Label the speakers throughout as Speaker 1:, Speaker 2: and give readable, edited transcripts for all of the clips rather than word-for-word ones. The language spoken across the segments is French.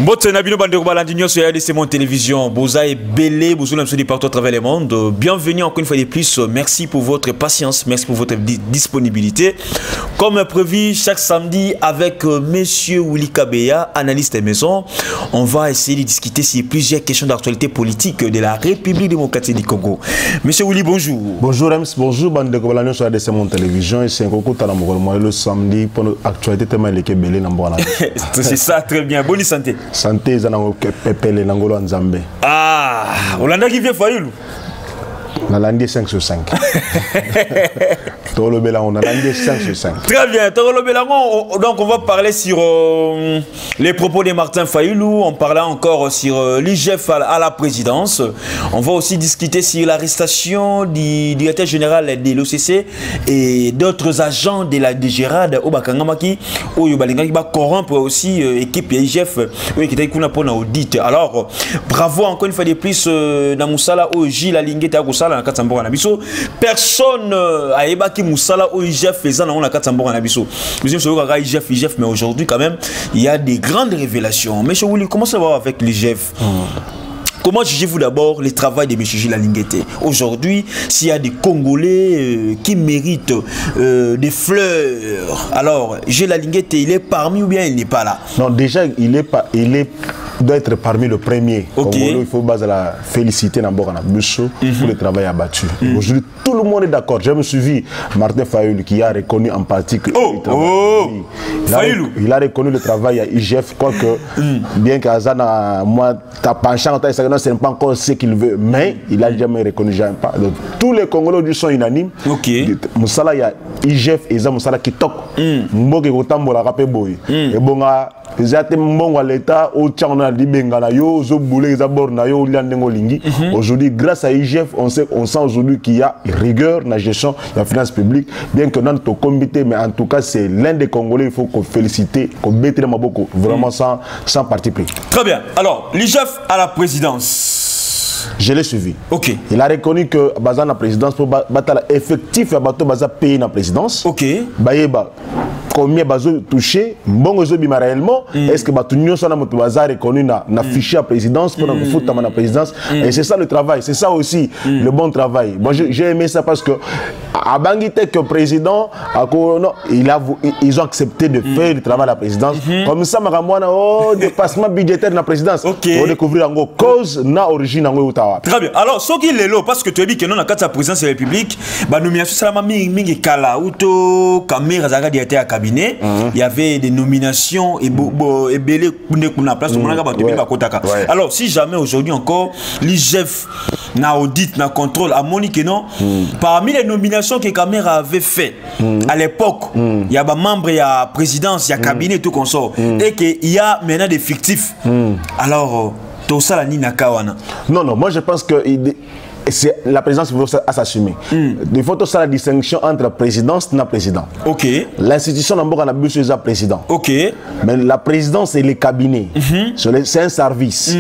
Speaker 1: Mbote na bino bande balandinyo sur RDC Mon Télévision. Boza et belé, bozo namso partout à travers le monde. Bienvenue encore une fois de plus. Merci pour votre patience, merci pour votre disponibilité. Comme prévu chaque samedi avec Monsieur Willy Kabeya, analyste des maisons, on va essayer de discuter sur plusieurs questions d'actualité politique de la République démocratique du Congo. Monsieur Willy, bonjour.
Speaker 2: Bonjour Rems, bonjour bande balandinyo sur RDC Mon Télévision. Et c'est un concours à la Mourou le samedi pour l'actualité tellement les belé n'amboana.
Speaker 1: C'est ça, très bien. Bonne santé.
Speaker 2: Santé zanango pepele nangolo nzambe.
Speaker 1: Ah, Olanda qui vient Fayoulou.
Speaker 2: Nalandi 5 sur 5. Tolo Belango, Nalandi 5 sur 5.
Speaker 1: Très bien, Tolo Belango, donc on va parler sur les propos de Martin Fayoulou, on parlera encore sur l'IGF à la présidence. On va aussi discuter sur l'arrestation du directeur général de l'OCC et d'autres agents de la DGRAD au Bakangamaki, où il va corrompre aussi l'équipe l'IGF qui était pour l'audit. Alors, bravo encore une fois de plus dans Moussala, où Gilles Alingé personne a ébaqué Moussala ou IGF faisant dans la Katsambora Nabiso. IGF, mais aujourd'hui quand même, il y a des grandes révélations. Mais Willy, comment ça va avec l'IGF? Comment jugez-vous d'abord le travail de M. Gilles Alingé? Aujourd'hui, s'il y a des Congolais qui méritent des fleurs, alors Gilles Alingé, il est parmi ou bien il n'est pas là? Non,
Speaker 2: déjà, il doit être parmi le premier.
Speaker 1: Okay.
Speaker 2: Il faut la féliciter pour le travail abattu. Aujourd'hui, tout le monde est d'accord. J'ai suivi Martin Fayoulou qui a reconnu en partie que il a reconnu le travail à IGF, quoique bien qu'Azana, moi, penchant, ce n'est pas encore ce qu'il veut, mais il a jamais reconnu. Donc, tous les Congolais sont unanimes. Moussala, il y a IGF et Moussala qui toque. Mboke Gotambola Rapeboy. Et bon, l'État, aujourd'hui, grâce à IGF, on sent aujourd'hui qu'il y a rigueur dans la gestion de la finance publique, bien que notre comité, mais en tout cas, c'est l'un des Congolais, il faut qu'on félicite, qu'on mette beaucoup, vraiment sans parti pris.
Speaker 1: Très bien. Alors, l'IGF à la présidence.
Speaker 2: Je l'ai suivi.
Speaker 1: Ok.
Speaker 2: Il a reconnu que Bazan la présidence pour battre l'effectif à bateau Bazan payer la présidence.
Speaker 1: Ok.
Speaker 2: Bayeba. Combien Bazan touché, bon bima réellement, est-ce que Batunio Sana Motobaza reconnu na fichier à présidence pour nous foutre dans la présidence? Et c'est ça le travail, c'est ça aussi le bon travail. Moi j'ai aimé ça parce que à Bangite que président, ils ont accepté de faire le travail à la présidence. Comme ça, Maramwana, dépassement budgétaire de la présidence. On découvrir en cause na origine en Ottawa.
Speaker 1: Très bien. Alors, ce qui est là, parce que tu as dit que non, dans la présidence de la République, bah nomination salama mingi kala auto caméra zaga directeur à cabinet. Il y avait des nominations et belé kuna place au monanga bato ba kotaka. Alors, si jamais aujourd'hui encore l'IGF na audit na contrôle à Monique non, parmi les nominations que caméra avait fait à l'époque, il y a des membres, il y a présidence, il y a cabinet tout consort et qu'il y a maintenant des fictifs. Alors tout ça la ni nakawana.
Speaker 2: Non, moi je pense que la présidence veut s'assumer. Il faut toute la distinction entre présidence et président. Ok. L'institution d'abord a besoin de président. Ok. Mais la présidence et les cabinets, c'est un service.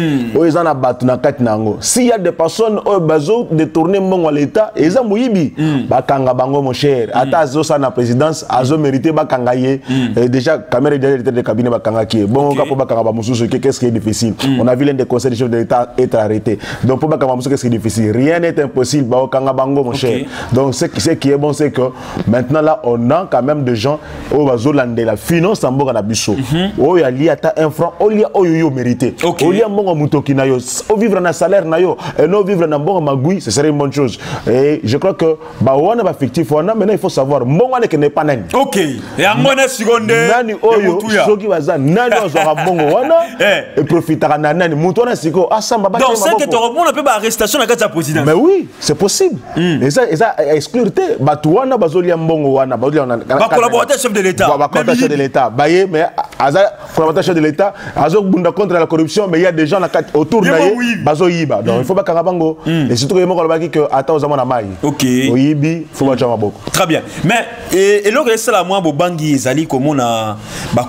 Speaker 2: S'il y a des personnes qui ont détourné l'État, ils ont mouillé. Bakanga bango mon cher. Ata ça na présidence, azo mérité bakangaye. Déjà caméra de cabinet bakanga qui est bon. Qu'est-ce qui est difficile? On a vu l'un des conseils des chefs de l'État être arrêté. Donc pour bakanga qu'est-ce qui est difficile? Rien n'est impossible, mon cher. Donc ce qui est bon, c'est que maintenant là, on a quand même des gens au Bazolande, la finance en Boga Nabiso. Oh, il y a un franc, oh, il y a yo mérité. Oh, il y a un bon moutoki nayo, oh, vivre dans salaire nayo, et non vivre dans bon magoui, ce serait une bonne chose. Et je crois que, bah, on a fictif, on a maintenant, il faut savoir, mon wane qui n'est pas nani. Ok. Et à mon secondaire, nani oyo, soki baza, nani ozora bon wana, et profitera nani, moutona siko, asamba ba.
Speaker 1: Donc, c'est que tu reprends un peu l'arrestation à la présidence.
Speaker 2: Mais oui, c'est possible. Et ça exclure Batouana Bazolia Mbongo Wana
Speaker 1: collaborateur chef de l'État.
Speaker 2: Collaborateur chef de l'État. Mais collaborateur chef de l'État, Azo Bunda contre la corruption, mais il y a des gens autour de Bazoyiba. Donc il faut pas Karabango. Et surtout que que attends aux amants à ok. Oyibi, faut pas beaucoup.
Speaker 1: Très bien. Mais et l'autre c'est la moi Bobangi Ezali comme on a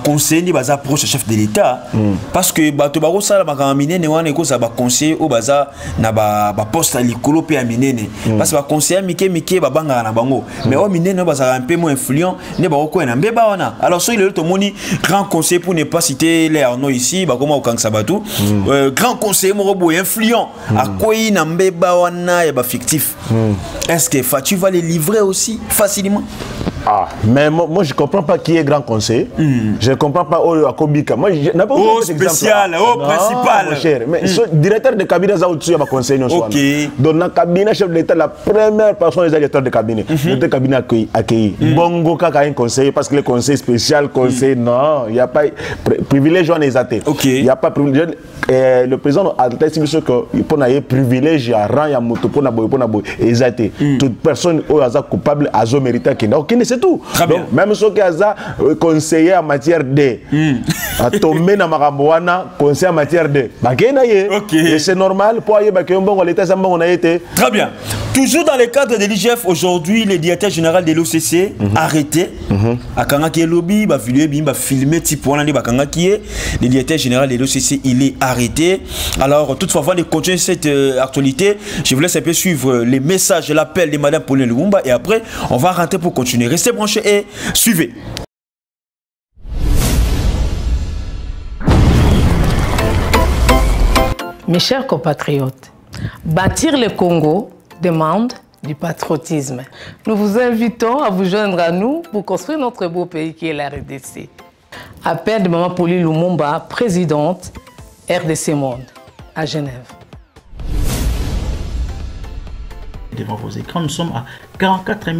Speaker 1: conseiller basa proche chef de l'État parce que Bato Baro ça ba kamine ne wana ko ça ba conseiller au baza na ba poste aliko likolo pe ya minene parce que ba conseiller mike babanga na bango mais o minene bazala un peu moins influent ne ba ko na mbeba wana alors so il est moni grand conseiller pour ne pas citer les nom ici ba koma okangsa batu grand conseiller moko boy influent a koyi na mbeba wana ya ba fictif est-ce que tu vas les livrer aussi facilement?
Speaker 2: Ah, mais moi je comprends pas qui est grand conseiller. Je comprends pas Akobika. Moi je n'ai pas
Speaker 1: spécial, principal.
Speaker 2: Mon cher, mais directeur de cabinet ça au-dessus va conseiller nous.
Speaker 1: OK.
Speaker 2: Donc dans le cabinet chef de l'État la première personne est directeur de cabinet. Le cabinet accueilli. Bongo kaka un conseiller parce que le conseil spécial conseil non, il y a pas privilège on est athée. Il y a pas privilège le président a dit que pour na privilège à rang ya moto pour na boy exaté. Toute personne au hasard coupable a zo mérité qui OK c'est tout. Donc, même ceux qui ont conseiller en matière de à tomber dans Marambouana, conseiller en matière de et c'est normal pour aller bon l'état on a été
Speaker 1: très bien. Toujours dans le cadre de l'IGF aujourd'hui le directeur général de l'OCC arrêté à Kangaki lobby ba vidéo ba filmer type on ba Kangaki le directeur général de l'OCC il est arrêté. Alors toutefois avant de continuer cette actualité je vous laisse un peu suivre les messages l'appel de madame Pauline Lumumba et après on va rentrer pour continuer. Restez branchés et suivez.
Speaker 3: Mes chers compatriotes, bâtir le Congo demande du patriotisme. Nous vous invitons à vous joindre à nous pour construire notre beau pays qui est la RDC. Appel de Maman Pauline Lumumba, présidente RDC Monde, à Genève.
Speaker 4: Devant vos écrans, nous sommes à 44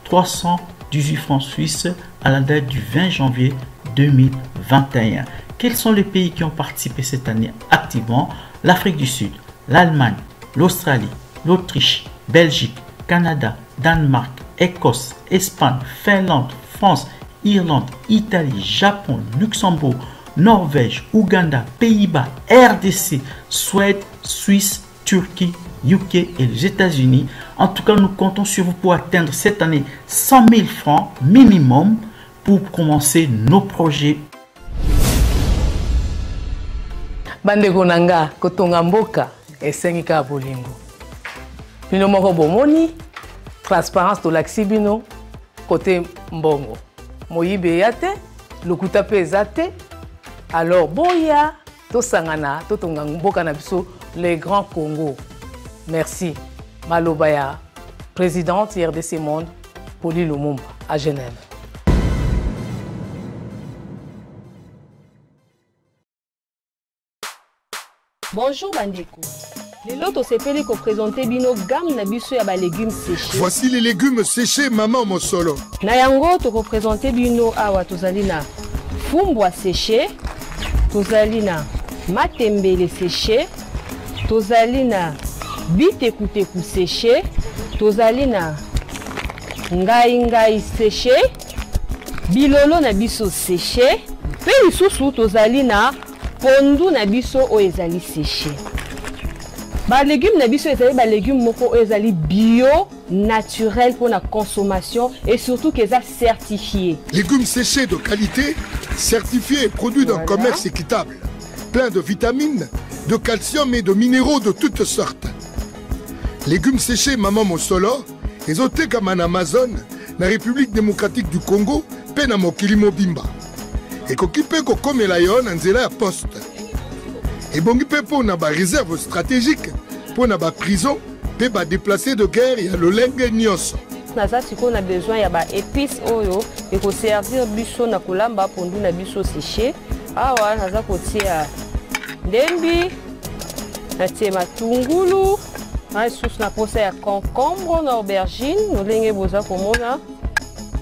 Speaker 4: 318 francs suisses à la date du 20 janvier 2021. Quels sont les pays qui ont participé cette année activement? L'Afrique du Sud, l'Allemagne, l'Australie, l'Autriche, Belgique, Canada, Danemark, Écosse, Espagne, Finlande, France, Irlande, Italie, Japon, Luxembourg, Norvège, Ouganda, Pays-Bas, RDC, Suède, Suisse, Turquie, UK et les États-Unis. En tout cas, nous comptons sur vous pour atteindre cette année 100 000 francs minimum pour commencer nos projets.
Speaker 3: Bandeko nanga kotonga mboka esengika bolingo. Bino moko bomoni transparence to laksibino côté mbongo. Moyibe yate, lokuta pe ezate. Alors boya to sangana to tonga mboka na biso les grands Congo. Merci. Malobaya, présidente RDC Monde, Pauline Lumumba, à Genève.
Speaker 5: Bonjour Bandeko. Les lots sepeli ko présenter bino gamme na biso ya ba légumes séchés.
Speaker 6: Voici les légumes séchés Maman Mosolo.
Speaker 5: Na yango to ko présenter bino awa tozali na fumbwa séché, tozali na matembele séché, tozali na bitekuteku séché, tozali na ngai séché, bilolo na biso séché, pe lisusu tozali na pondu na biso o ezali séché. Ba légumes na biso ezali ba légumes moko o ezali bio, naturel pour la consommation et surtout qu'ils sont certifiés.
Speaker 6: Légumes séchés de qualité, certifiés et produits d'un commerce équitable, plein de vitamines, de calcium et de minéraux de toutes sortes. Légumes séchés Maman Mosolo, ezote comme en Amazon, la République démocratique du Congo, pe na mokili mobimba. Et kokipe kokomela yo na nzela ya poste. Et bongi pe po na ba réserve stratégique, po na ba prison, pe ba déplacé de guerre ya lolenge nyonso.
Speaker 5: Naza siko na besoin ya ba épices oyo et ko servir biso na kolamba pondu na biso séché. Awa naza kotia ndembi, na tie matungulu, na sous na posa ya concombre na aubergine, lolenge boza komona.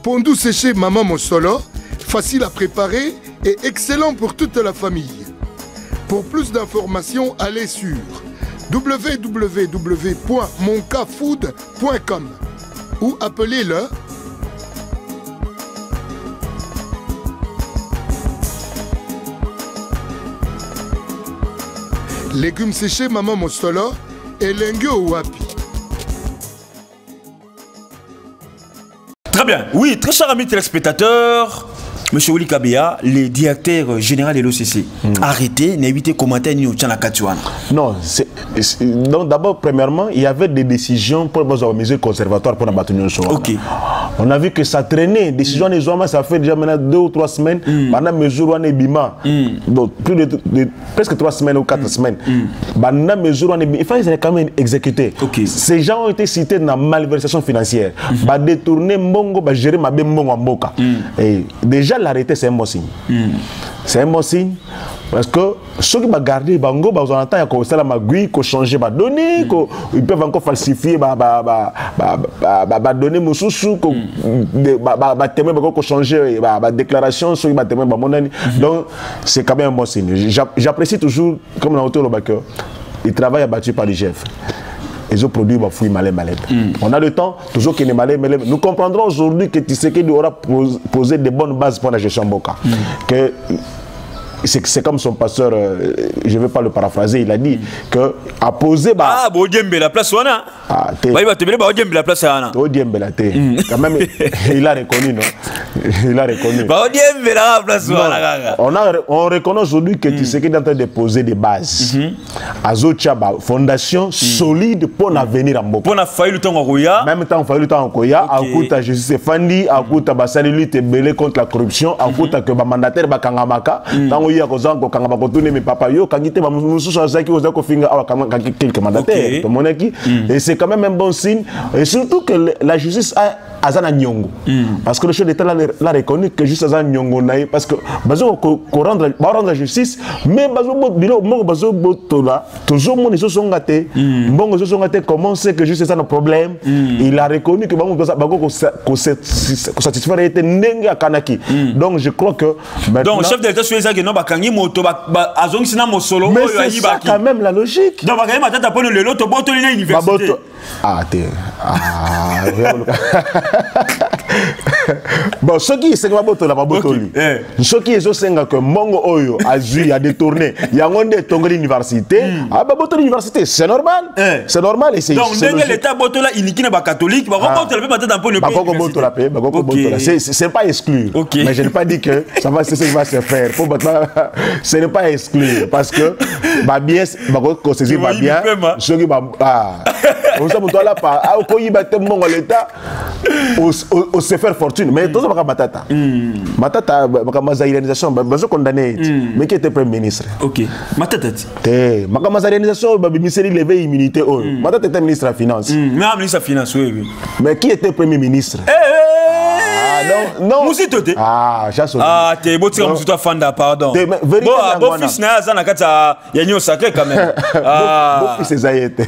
Speaker 6: Pondu séché Maman Mosolo, facile à préparer et excellent pour toute la famille. Pour plus d'informations, allez sur www.moncafood.com ou appelez-le légumes séchés Maman Mosolo et Lengo Wapi.
Speaker 1: Très bien. Oui, très chers amis téléspectateurs, Monsieur Willy Kabea, le directeur général de l'OCC, arrêté, n'évitez commentaire ni au Tchana Katouana.
Speaker 2: Non, donc d'abord, premièrement, il y avait des décisions pour les mesures conservatoires pour la bataille.
Speaker 1: Ok.
Speaker 2: On a vu que ça traînait. Décision des hommes, ça fait déjà maintenant 2 ou 3 semaines. Pendant mesure on est bima. Donc plus de presque 3 semaines ou 4 semaines. Pendant mesure on est il fallait quand même exécuter.
Speaker 1: Okay.
Speaker 2: Ces gens ont été cités dans la malversation financière. Bah détourner mbongo, bah gérer ma mbongo en boka. Et déjà l'arrêté c'est un bon signe. C'est un bon signe. Parce que ceux qui vont garder bango, ils ont entendu que ça la magui, que changer ma données, ils peuvent encore falsifier ma données moussou, que témoin que changer ma déclaration, ceux qui vont témoin mon année. Donc c'est quand même un bon signe. J'apprécie toujours comme l'auteur le backer, il travaille abattu par les chefs. Ils ont produit ma fouille malais. On a le temps, toujours qu'il est malais. Nous comprendrons aujourd'hui que Tshisekedi aura posé de bonnes bases pour la gestion Boka. Que c'est comme son pasteur, je ne vais pas le paraphraser, il a dit que a posé
Speaker 1: ah bon Diembe la place wana ah il va te dire Diembe la place wana
Speaker 2: Diembe la quand même il a reconnu non il a reconnu
Speaker 1: Diembe la place wana
Speaker 2: on reconnaît aujourd'hui que tu sais qu'il est en train de poser des bases azocha fondation solide pour l'avenir en Mboka
Speaker 1: pour na failli temps koya
Speaker 2: même temps failli temps koya akuta Jésus Fandi akuta basali lutte belé contre la corruption akuta que ba mandataire ba kangamaka il y a des gens qui ont mes papa yo kangite ba mususu azaki oza ko finga awa quelques mandataires to monaki et c'est quand même un bon signe et surtout que la justice a azana nyongo parce que le chef d'état l'a reconnu que juste azana nyongo naï parce que bazo ko rendre la justice mais bazo bilo mo bazo botola toujours mon iso songate mbongo iso songate comment c'est que juste ça le problème il a reconnu que bango ko satisfaire était ndenge akanaki donc je crois que
Speaker 1: donc le chef d'état sur ça que non bakangi moto azongi sina mosolo
Speaker 2: mais c'est ça quand même la logique
Speaker 1: donc bakangi matata pour le loto botoli na université
Speaker 2: bon ce qui c'est que babotola babotoli ce qui est senga que mongo oyo azui a détourné yangonde tongoli université babotoli université c'est normal et c'est
Speaker 1: donc l'état botola inikina ba catholique ba botola pe matata pour le
Speaker 2: pays c'est pas exclu mais je n'ai pas dit que ça va c'est ce qui va se faire ce n'est pas exclu parce que ba bien ba ko saisir ba bien ce qui va on ça moto là pas ko yiba te mongo l'état au se faire fortune mais tout ça va matata ma zaïranisation besoin condamné mais qui était premier ministre
Speaker 1: matata
Speaker 2: te ma zaïranisation ba ministre lever immunité matata était ministre de la finance
Speaker 1: mais ministre de la finance oui
Speaker 2: mais qui était premier ministre non
Speaker 1: Moussi Toté t'es beau tirer Moussi Fanda pardon bon fils na za na kata ya nyo sacré quand même
Speaker 2: bon fils Zayete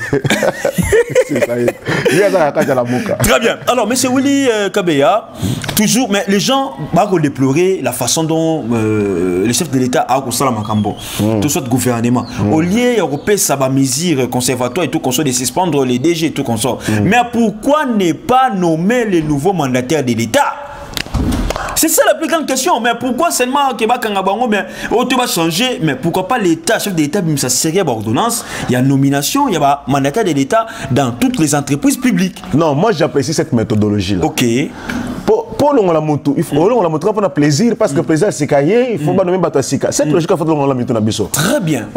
Speaker 1: très bien alors monsieur Willy Kabea toujours mais les gens vont déplorer la façon dont le chef de l'État a construit la Makambo tout soit gouvernement au lieu européen ça va mesure conservatoire et tout qu'on soit de suspendre les DG et tout qu'on sort mais pourquoi ne pas nommer les nouveaux mandataires de l'État? C'est ça la plus grande question. Mais pourquoi seulement Québec va changer? Mais pourquoi pas l'État, chef de l'État, ça serait ordonnance? Il y a nomination, il y a mandataire de l'État dans toutes les entreprises publiques.
Speaker 2: Non, moi j'apprécie cette méthodologie-là.
Speaker 1: Ok.
Speaker 2: Pour la moto, il faut la moto pour plaisir parce que le président c'est cahier, il faut pas nommer Batasika. Cette logique il faut la moto na biso.
Speaker 1: Très bien.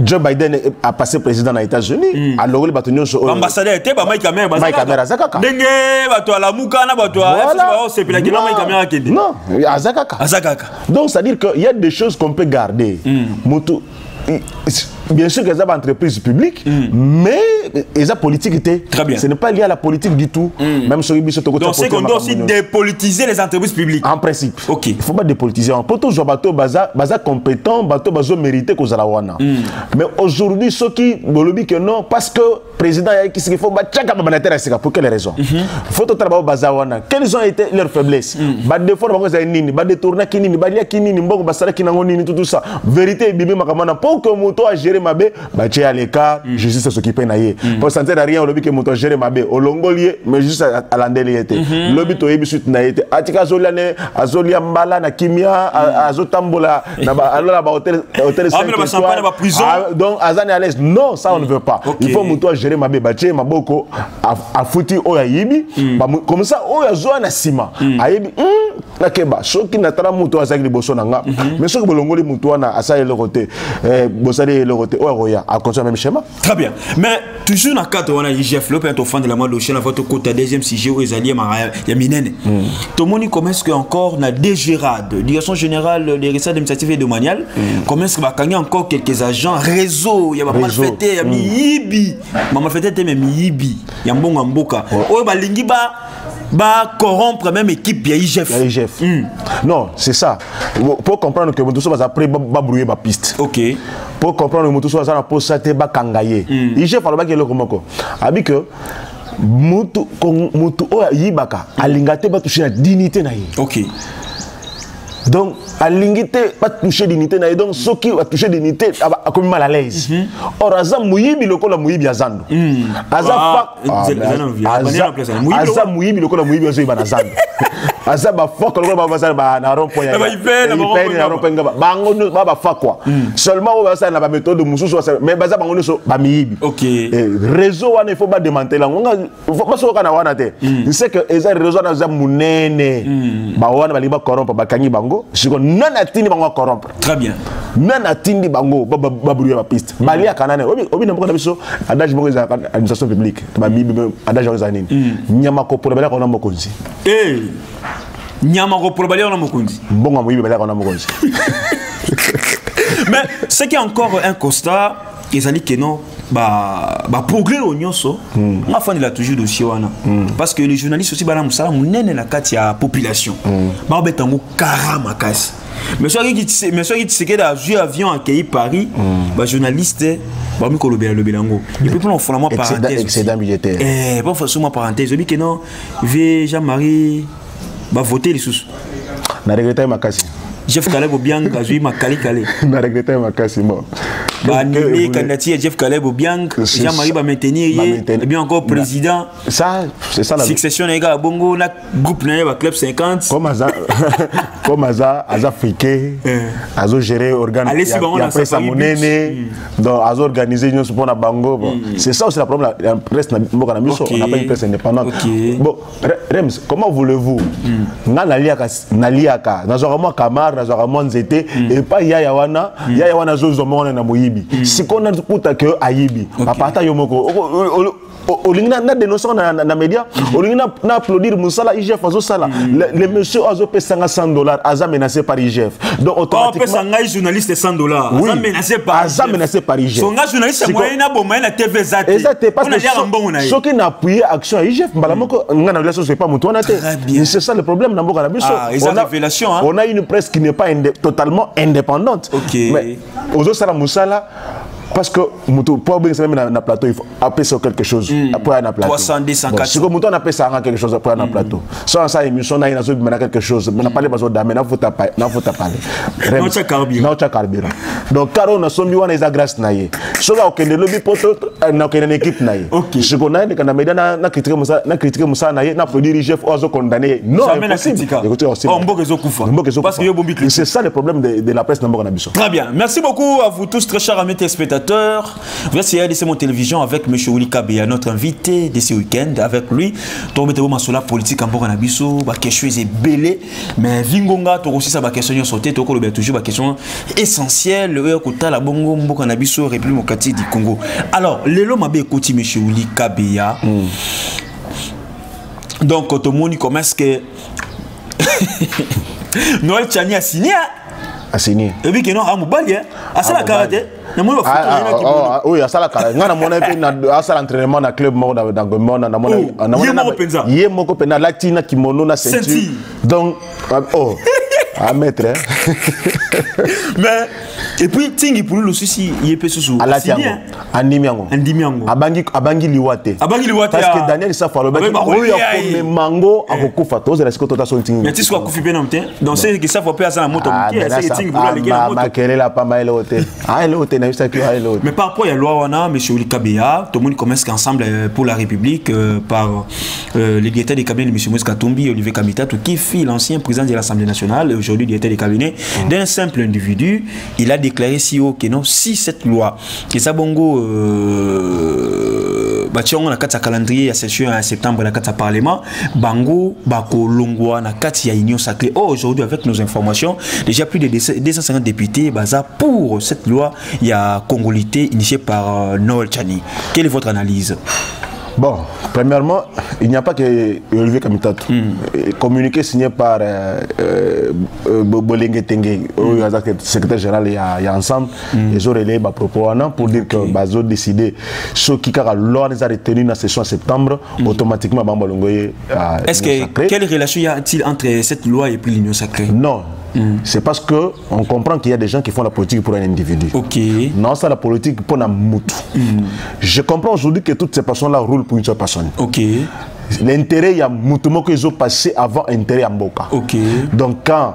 Speaker 2: Joe Biden a passé président aux États-Unis. Alors,
Speaker 1: l'ambassadeur était Mike Kamera. Dengue, la Moukana,
Speaker 2: non, Azakaka. Donc, c'est-à-dire qu'il y a des choses qu'on peut garder. Bien sûr qu'ils ont une entreprise publique, mais ils ont politique.
Speaker 1: Très bien.
Speaker 2: Ce n'est pas lié à la politique du tout. Même sur
Speaker 1: donc, c'est qu'on doit aussi dépolitiser les entreprises publiques.
Speaker 2: En principe.
Speaker 1: Ok. Il
Speaker 2: ne faut pas dépolitiser. Pour tous les bateaux compétents, bateaux mérités qu'on a. Mais aujourd'hui, ceux qui disent que non, parce que le président a dit qu'il faut pour quelles raisons? Il faut tout travailler bazawana. Quelles ont été leurs faiblesses? Des fois, on détourner tout ça. Vérité, bibi makamana pour que moto a géré ma bé, tu es à l'écart, justice s'occuper naïe. Pour sentir rien, on lobby que moto a géré ma bé, au longolier, mais juste à l'andeliété. Lobby to yebi suite naïe. Atika zoliane, azolia mbala na kimia, azotambola, na ba alors ba hôtel 5 étoiles. Donc azane à l'aise. Non, ça on ne veut pas. Il faut moto a géré ma bé, baché maboko a fouti oya yibi, comme ça oya zoa na sima. Ayebi nakeba soki natala mutu azaki liboso nanga mais soki bolongoli mutu wana asa le côté bosali le côté oya a continuer même schéma.
Speaker 1: Très bien, mais toujours dans cadre on a IGF le peut fan de la mode au chien votre côté deuxième sujet où les alliés ya minene tout le monde commence que encore na dégérade direction générale des recettes administratives et domaniales commence va gagner encore quelques agents réseau il y a pas mal fêté ya miyibi maman fêté même miyibi ya mbonga mboka oyo ba lingi ba corrompre même équipe ya IGF.
Speaker 2: Non, c'est ça. Pour comprendre que Moutousso va après brouiller ma piste.
Speaker 1: OK.
Speaker 2: Pour comprendre que Moutousso va poser ba kangaye. IGF va le le komoko. Abi que mutu o yibaka alingate ba toucher la dignité na ye.
Speaker 1: OK.
Speaker 2: Donc, à l'ingité, pas toucher dignité, donc ceux qui ont touché dignité, a commis mal à l'aise. Or, Aza Mouyibi, le col Mouyibi Azando. Aza Mouyibi, le col Mouyibi Azando. Aza ba fuck le col Bazar, na rond-point. Bango ba fa quoi. Seulement, on va faire la méthode de Moussou, mais Bazar Bango so ba miyibi.
Speaker 1: OK.
Speaker 2: Réseau, il faut pas démanteler. Il faut pas se faire un té. Il sait que les réseaux Aza Mounene, Bawana, Baliba corrompre, Bakangi Bango. Si on non atteint bango corrompre.
Speaker 1: Très bien.
Speaker 2: Non atteint bango babrouiller ma piste. Malia kanane. Obi n'importe biso adage bongo za administration publique. Ba bibi adage za nini. Nyama ko pour bala kona mokonzi.
Speaker 1: Nyama ko pour bala kona mokonzi.
Speaker 2: Bongo moyibi bala kona mokonzi.
Speaker 1: Mais ce qui est encore un constat, ils ont dit que non. Progrès au nyonso ma fan il a toujours dossier wana parce que les journalistes aussi bana musala munene na kati ya population ba betango karama kasi mais soit qui c'est da jouer avion accueilli Paris ba journaliste ba mi ko lobela ngo et puis on fondamment parenthèse
Speaker 2: excédent budgétaire
Speaker 1: pas forcément parenthèse on dit que non v Jean-Marie ba voter les sous
Speaker 2: na regretter makasi
Speaker 1: Jeff Caleb Obiang a joué ma Kali.
Speaker 2: Na regretter makasi bon.
Speaker 1: Animé candidature Jeff Caleb Obiang, Jean-Marie va maintenir et bien encore président.
Speaker 2: Ça c'est ça la
Speaker 1: succession les gars bongo na groupe na club 50.
Speaker 2: Comme Aza africain, Azo gérer organe après sa monnaie donc Azo organiser une pour na bango bon. C'est ça aussi le problème la presse na mboka na miso on n'a pas une presse indépendante. Bon Rems comment voulez-vous na liaka na vraiment Kamar na vraiment Nzete et pas yaya wana zo mona na moyibi sikona kuta que ayibi apata yomoko olingina na dénoncer na média olingina na applaudir musala IGF azo sala le monsieur azo payer $100 aza menacé par IGF donc automatiquement
Speaker 1: on journaliste $100
Speaker 2: aza menacé par IGF
Speaker 1: son journaliste moyen na bomba na TV zate
Speaker 2: exact parce que ceux qui n'a appuyé action IGF balamoko ngana relation c'est pas mutu onate c'est ça le problème na mboka na biso on a une presse qui n'est pas totalement indépendante mais ozo sala musala parce que pour bien même na plateau il faut appeler sur quelque chose après na plateau
Speaker 1: 310 140
Speaker 2: si comme on appelle ça quelque chose après na plateau sans ça émission na zo bimana quelque chose mais na parler bazo dame na faut parler non carburant donc caro na sombi wana isa grâce na ye so ga okende lobby poto na okende équipe na ye si ko na na média na critiquer musa na ye na produire chef ozo condamner non impossible écoutez aussi parce que c'est ça le problème de la presse na mboka na biso.
Speaker 1: Très bien, merci beaucoup à vous tous très chers amis téléspectateurs. Vous êtes sur DCMO Télévision avec M. Willy Kabea, notre invité de ce week-end. Avec lui, on mettez sur la politique en Boka Nabiso, quelque chose est belé, mais Vingonga, tu aussi ça va question sauter, tu as toujours une question essentielle, le côté la Bongo Boka Nabiso, République démocratique du Congo. Alors, Lelo Mabé écoute M. Willy Kabea. Donc, tout le monde commence que Noël Tchani a signé.
Speaker 2: Assigné.
Speaker 1: Et puis que non, à Moubalia, à ça la karaté.
Speaker 2: Oui, à ça la karaté. On a mon avis, à ça l'entraînement dans le club mort dans Gomon, on a mon yé moko pena latina kimono na ceinture. Donc, à mettre. Mais et puis tingi pour le souci, il peut sous. À la tiango, andimiango. Abangi liwate. Parce que Daniel ça faut le battre. Oui, on mango à kokufa. Tous les scotos à son tingi. Mais tu sois kofi benamte. Donc c'est que ça faut pas à la moto. C'est tingi pour aller la moto. Ma quelle la pas mal hôtel. Ah l'hôtel na ça qui a l'hôtel. Mais par rapport à loi wana monsieur Willy Kabea, tout le monde commence ensemble pour la République par le directeur des cabinets de monsieur Moïse Katumbi, Olivier Kamitatou qui fut l'ancien président de l'Assemblée nationale, aujourd'hui directeur des cabinets d'un simple individu. Il a
Speaker 1: déclaré si haut que non, si cette loi, que ça bongo, on a 4 calendrier à session en septembre, on a 4 parlement, bango, bako, longwa, on a 4 union sacrée. Oh, aujourd'hui, avec nos informations, déjà plus de 250 députés, baza pour cette loi, il y a Congolité initiée par Noël Tchani. Quelle est votre analyse?
Speaker 2: Bon, premièrement, il n'y a pas que Olivier Kamitatou. Communiqué signé par Bolingue Tengue, secrétaire général, il y a ensemble, ils ont relayé ma propos pour dire que Bazo décidé, ce qui a lors des retenu dans la session en septembre, automatiquement, Bambolongoye.
Speaker 1: Est-ce que quelle relation y a-t-il entre cette loi et puis l'union sacrée?
Speaker 2: Non. C'est parce qu'on comprend qu'il y a des gens qui font la politique pour un individu.
Speaker 1: Ok.
Speaker 2: Non, c'est la politique pour un moutou. Je comprends aujourd'hui que toutes ces personnes-là roulent pour une seule personne.
Speaker 1: Ok.
Speaker 2: L'intérêt, il y a Moutoumoko qu'ils ont passé avant intérêt à Mboka.
Speaker 1: Ok.
Speaker 2: Donc quand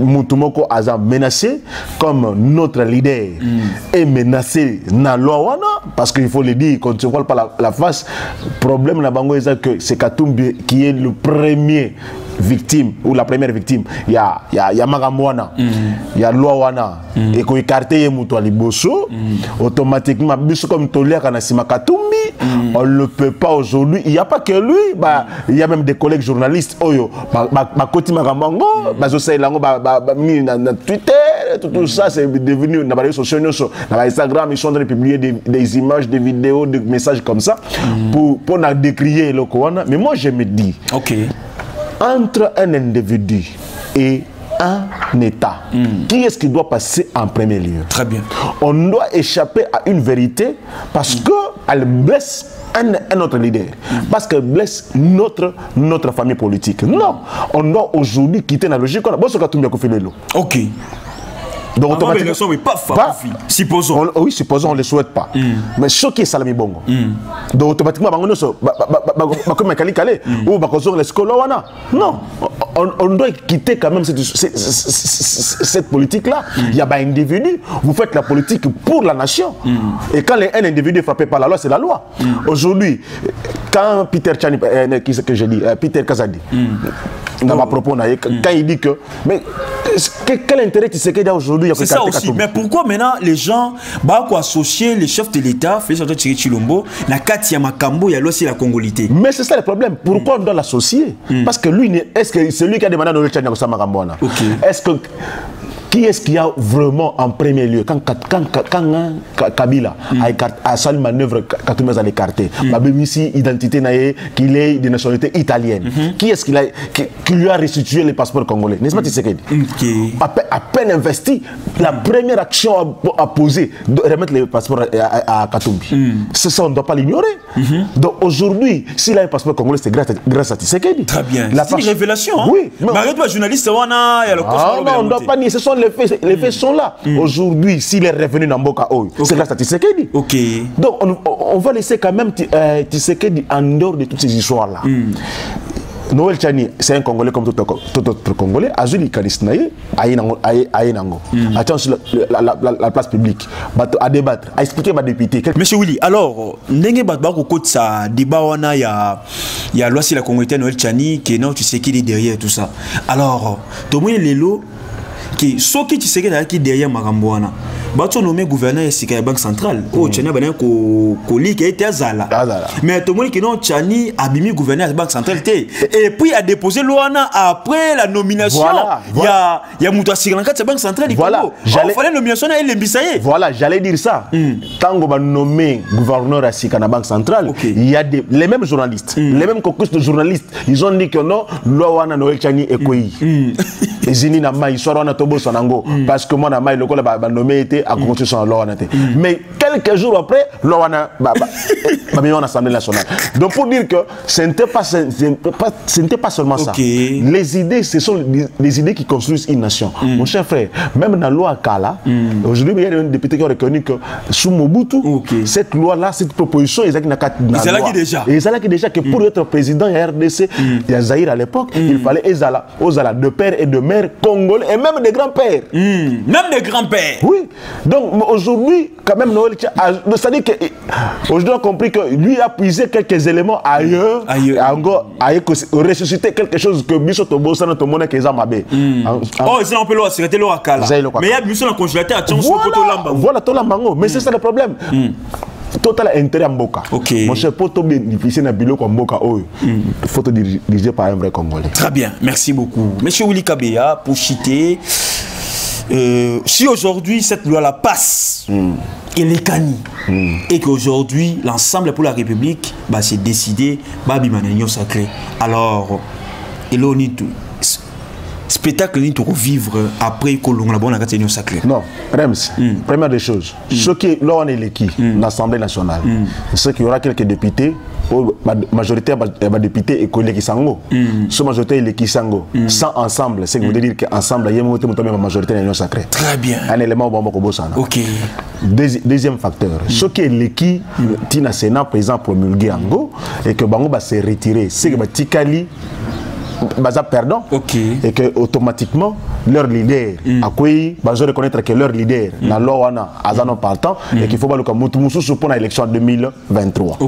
Speaker 2: Moutoumoko a menacé, comme notre leader est menacé dans Loawana, parce qu'il faut le dire, quand on ne se voit pas la face, le problème là c'est que c'est Katumbi qui est le premier victime ou la première victime. Il y a Magamwana, il y a Loawana, et qu'on écarte Moutou Aliboso, automatiquement, comme Tolia Kanasima Katumbi, on ne le peut pas aujourd'hui. Il n'y a pas que lui, il y a même des collègues journalistes. Oyo, Koti Magamango, Twitter, tout ça, c'est devenu dans les réseaux sociaux, dans Instagram, ils sont en train de publier des images, des vidéos, des messages comme ça pour décrier le Kowana. Mais moi, je me dis, entre un individu et un État, qui est-ce qui doit passer en premier lieu?
Speaker 1: Très bien.
Speaker 2: On doit échapper à une vérité parce qu'elle blesse un autre leader, parce qu'elle blesse notre famille politique. Non, on doit aujourd'hui quitter la logique.
Speaker 1: Ok.
Speaker 2: Donc automatiquement,
Speaker 1: mais pas supposons.
Speaker 2: Oui, supposons, on ne le souhaite pas. Mais ce qui est Salami Bongo. Donc automatiquement, non, on doit quitter quand même cette politique-là. Il y a un individu, vous faites la politique pour la nation. Et quand un individu est frappé par la loi, c'est la loi. Aujourd'hui, quand Peter Tchani, qui c'est que j'ai dit, Peter Kazadi, dans ma propos, quand il dit que, mais quel intérêt tu sais qu'il y a aujourd'hui?
Speaker 1: C'est ça aussi. Mais pourquoi maintenant les gens vont associer les chefs de l'État, Félix Antoine Tshisekedi Tshilombo, la Katia Makambo et aussi la Congolité?
Speaker 2: Mais c'est ça le problème. Pourquoi on doit l'associer? Parce que lui, est-ce que c'est lui qui a demandé à Noël Tchani à Makambo? Est-ce que qui est-ce qu'il y a vraiment en premier lieu quand Kabila a sa manœuvre Katumbi a l'écarté, ici identité qu'il est de nationalité italienne, qui est-ce qui lui a restitué les passeports congolais? N'est-ce pas Tshisekedi? À peine investi, la première action à poser de remettre les passeports à Katumbi. C'est ça, on ne doit pas l'ignorer. Donc aujourd'hui, s'il a un passeport congolais, c'est grâce à Tshisekedi.
Speaker 1: Très bien. C'est une révélation.
Speaker 2: Oui.
Speaker 1: Mais arrête pas, journaliste, on
Speaker 2: ne doit pas nier. Ce sont les faits sont là. Aujourd'hui, s'il est revenu dans Mboka, c'est grâce à Tshisekedi. Donc, on va laisser quand même Tshisekedi en dehors de toutes ces histoires-là. Noël Tchani, c'est un Congolais comme tout autre Congolais. Azuli Kanisnaye, Aïnango. Attends sur la place publique. À débattre, à expliquer à député.
Speaker 1: Monsieur Willy, alors, Nenge Batbako côté ça, débat, il y a loi sur la Congolité Noël Tchani, qui non, tu sais qu'il est derrière tout ça. Alors, tout le monde est là. Ce qui tu sais qui est derrière Maramboana, tu nommé gouverneur de la Banque centrale. Oh, Tchani a été Azala. Mais tout le monde qui non Tchani a mis gouverneur de la Banque centrale. Et puis a déposé l'OANA après la nomination. Il y a Moutoua Sigalanka de la Banque centrale.
Speaker 2: Voilà.
Speaker 1: Il fallait la nomination et l'embissaye.
Speaker 2: Voilà, j'allais dire ça. Tant qu'on va nommer gouverneur à la Banque centrale, il y a les mêmes journalistes, les mêmes caucus de journalistes. Ils ont dit que non, l'OANA Noël Tchani est quoi. Les Unis n'ont pas parce que moi, le nommé était à construire son Loana. Mais quelques jours après, Loana a mis en Assemblée nationale. Donc pour dire que ce n'était pas seulement ça. Les idées, ce sont les idées qui construisent une nation. Mon cher frère, même dans la loi Kala, aujourd'hui, il y a des députés qui ont reconnu que sous Mobutu, cette loi-là, cette proposition, ils ont déjà que pour être président, il y a RDC, il y a Zahir à l'époque, il fallait Ezala, de père et de mère congolais et même des grands-pères.
Speaker 1: Même des grands-pères.
Speaker 2: Oui. Donc aujourd'hui, quand même, Noël, c'est-à-dire qu'aujourd'hui, on a compris que lui a puisé quelques éléments ailleurs, ailleurs ressusciter quelque chose que Biso Tobo, ça notre monnaie qui est amabé.
Speaker 1: Oh, c'est un peu l'eau, c'est l'eau à Kala. Mais il y a Biso dans le congélateur, attention,
Speaker 2: voilà, tout l'ambango. Mais c'est ça le problème. Total intérêt à Mboka. Mon cher, pour te bénéficier d'un bilot comme Mboka, il faut te diriger par un vrai Congolais.
Speaker 1: Très bien, merci beaucoup. Monsieur Willy Kabea, pour citer, si aujourd'hui cette loi la passe, et les cani, et qu'aujourd'hui l'ensemble pour la République, bah, c'est décidé, bah, bimanagnon sacré. Alors, et là, on y tout. Spectacle ni pour vivre après que l'on a bon la sacrée.
Speaker 2: Non, Rems, première des choses, ce qui là on est l'équipe, l'Assemblée nationale, c'est qu'il y aura quelques députés, majorité va députés et collègues qui sango. Ce majorité est l'équipe sango. Sans ensemble, c'est que vous dire qu'ensemble il y a une majorité de l'union sacrée.
Speaker 1: Très bien.
Speaker 2: Un élément bon pour ça.
Speaker 1: OK.
Speaker 2: Deuxième facteur, ce qui est l'équipe Tina Sénat présent promulgué en go et que Bango va se retirer, c'est que Tikali baza perdant, et que automatiquement leur leader a quoi baza reconnaître que leur leader na loana azano partant et qu'il faut pas le comme musu pour l'élection 2023.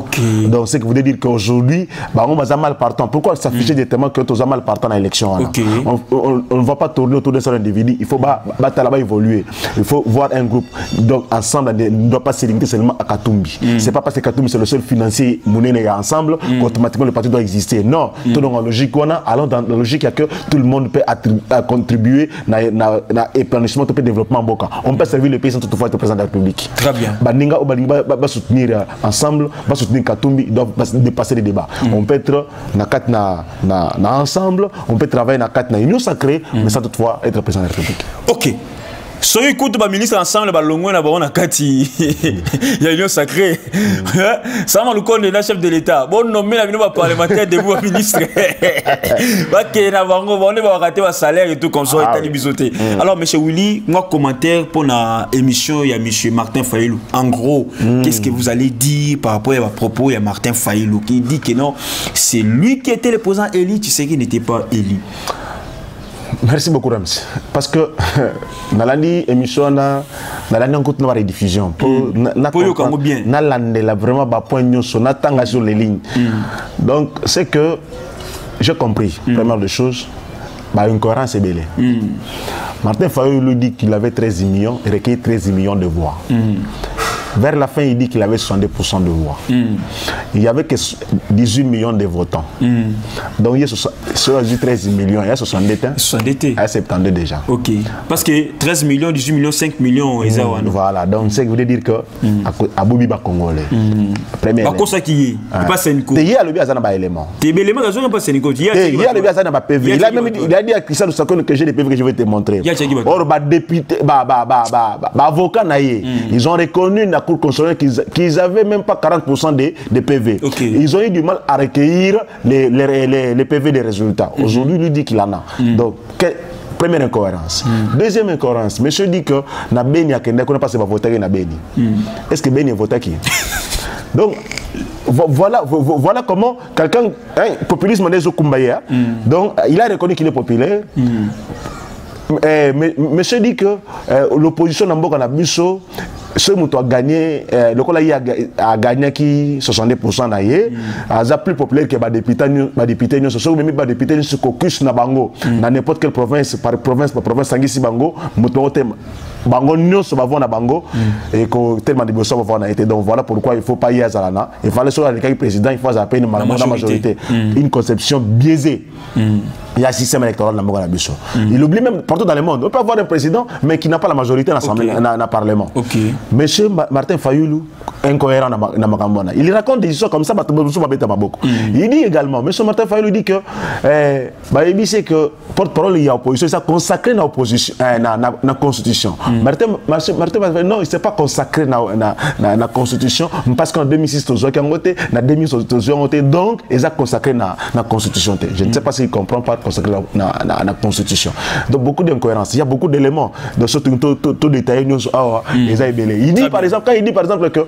Speaker 2: Donc c'est que vous voulez dire qu'aujourd'hui on baza mal partant. Pourquoi s'afficher directement que tu as mal partant dans l'élection? On ne va pas tourner autour de son individu, il faut là-bas évoluer, il faut voir un groupe. Donc ensemble ne doit pas se limiter seulement à Katumbi. C'est pas parce que Katumbi c'est le seul financier monnaie ensemble qu'automatiquement le parti doit exister. Non, tout dans la logique qu'on a. Alors dans la logique, il y a que tout le monde peut contribuer à l'épanouissement, au développement Mboka. On peut servir le pays sans toutefois être président de la République.
Speaker 1: Très bien.
Speaker 2: Baninga ou Baninga va soutenir ensemble, va soutenir Katumbi, ils doivent dépasser les débats. On peut être ensemble, on peut travailler dans la union sacrée, mais sans toutefois être président de la République.
Speaker 1: OK. Si on écoute les ministres ensemble, il y a une sacrée. Ça m'a le candidat chef de l'État. Bon, nommer la parlementaire de vous, ministre. On va rater un salaire et tout comme ça. Alors, M. Willy, moi, commentaire pour l'émission, il y a M. Martin Fayulu. En gros, qu'est-ce que vous allez dire par rapport à vos propos? Il y a Martin Fayulu qui dit que non, c'est lui qui était le président élu, tu sais qu'il n'était pas élu.
Speaker 2: Merci beaucoup, Rams. Parce que dans l'émission, dans la rediffusion, pour
Speaker 1: bien,
Speaker 2: vraiment point sur les lignes. Donc, c'est que j'ai compris, première des choses, une cohérence est belle. Martin Fayulu dit qu'il avait 13 millions et recueilli 13 millions de voix. Vers la fin, il dit qu'il avait 62% de voix. Il n'y avait que 18 millions de votants. Donc, il y a 13 millions, il y a 72. 72. Il y a 72 déjà.
Speaker 1: OK. Parce que 13 millions, 18 millions, 5 millions,
Speaker 2: voilà. Donc, c'est que vous voulez dire que Aboubi va Congolais.
Speaker 1: Premier. Par ça qui est, pas Sénico.
Speaker 2: Il y a le bien à l'élément.
Speaker 1: Il y a le pas Sénico. Il y a
Speaker 2: le bien à PV. Il a dit à Christian Sakon que j'ai des PV que je vais te montrer. Or, député, avocat, ils ont reconnu Cour constitutionnelle qu'ils n'avaient même pas 40% des PV. Ils ont eu du mal à recueillir les PV des résultats. Aujourd'hui, lui dit qu'il en a. Donc, première incohérence. Deuxième incohérence, monsieur dit que na Beni a Kenda qu'on n'a pas voté na Beni. Est-ce que Beni a voté qui? Donc, voilà comment quelqu'un, populisme des Okumbaya, donc il a reconnu qu'il est populaire. Monsieur dit que l'opposition n'a pas Bisso, ce qui a gagné, le collège a gagné qui 60% d'ailleurs, a plus populaire que les députés, ce même les députés qui caucus na bango, dans n'importe quelle province, par province, sangi bango, bango nyos va voir na bango et que tellement de besoins va voir na été. Donc voilà pourquoi il faut pas y aller à la il fallait sur le président, il faut appeler une majorité, une conception biaisée. Il y a un système électoral dans le Bisso. Il oublie même partout dans le monde. On peut avoir un président, mais qui n'a pas la majorité dans le Parlement. Monsieur Martin Fayulu, incohérent dans Makambona. Il raconte des histoires comme ça, il dit également, monsieur Martin Fayulu dit que, il sait que porte-parole, il y a opposition, il s'est consacré dans l'opposition, dans la Constitution. Martin Fayulu, non, il ne s'est pas consacré dans la Constitution, parce qu'en 2006, en 2006, donc, il s'est consacré dans la Constitution. Je ne sais pas s'il comprend pas consacré dans la Constitution. Donc beaucoup d'incohérences. Il y a beaucoup d'éléments. De ce tout détaillé, nous avons Belé. Il dit par exemple, quand il dit par exemple que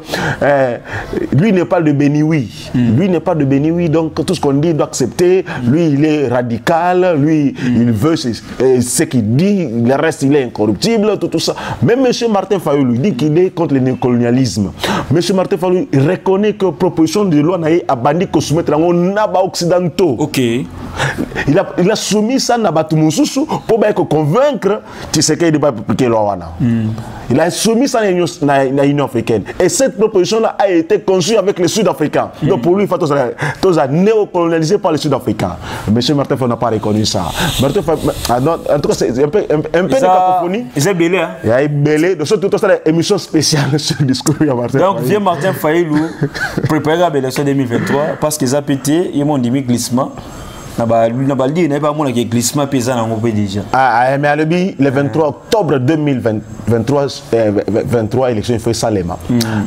Speaker 2: lui n'est pas de Béni-Oui, lui n'est pas de Béni-Oui, donc tout ce qu'on dit doit accepter. Lui, il est radical, lui, il veut ce qu'il dit, le reste, il est incorruptible, tout ça. Même M. Martin Fayulu dit qu'il est contre le néocolonialisme. M. Martin Fayulu reconnaît que proposition de loi a bandit qu'on soumettre en naba occidentaux.
Speaker 1: Ok.
Speaker 2: Il a soumis ça à Batumususu pour convaincre Tshisekedi de ne pas appliquer la loi. Il a soumis ça à l'Union africaine. Et cette proposition-là a été conçue avec les Sud-Africains. Donc pour lui, il faut tous néocolonialisés par les Sud-Africains. M. Martin Fayulu n'a pas reconnu ça. Martin Fayulu, en tout cas, c'est un peu de cacophonie.
Speaker 1: Ils ont belé, hein?
Speaker 2: Il y a belé. De toute façon, c'est une émission spéciale sur le discours de Martin Fayulu.
Speaker 1: Donc, vieux Martin Fayulu préparer l'élection 2023 parce qu'ils ont pété, ils m'ont dit glissement. Il n'y a pas de glissement paysan déjà.
Speaker 2: Mais le 23 octobre 2023, l'élection il fait Salema.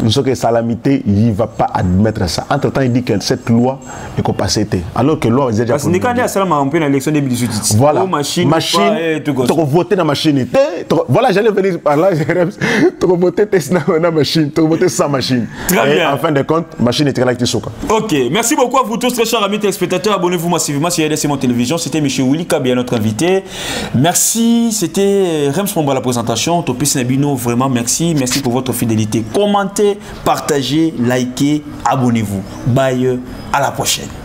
Speaker 2: Nous savons que Salamité, il ne va pas admettre ça. Entre-temps, il dit que cette loi est passée. Alors que la loi est déjà...
Speaker 1: Parce que quand il y a Salama, on peut l'élection 2018.
Speaker 2: Voilà.
Speaker 1: Machine,
Speaker 2: tu vas voter dans la machine. Voilà, j'allais venir par là. Tu vas voter dans la machine. Tu vas voter sans machine.
Speaker 1: Très bien.
Speaker 2: En fin de compte, machine est très là.
Speaker 1: Ok. Merci beaucoup à vous tous, très chers amis téléspectateurs. Abonnez-vous massivement sur RDC Télévision. C'était M. Willy Kabia, notre invité. Merci. C'était Rems pour la présentation. Topis Nabino, vraiment merci. Merci pour votre fidélité. Commentez, partagez, likez, abonnez-vous. Bye. À la prochaine.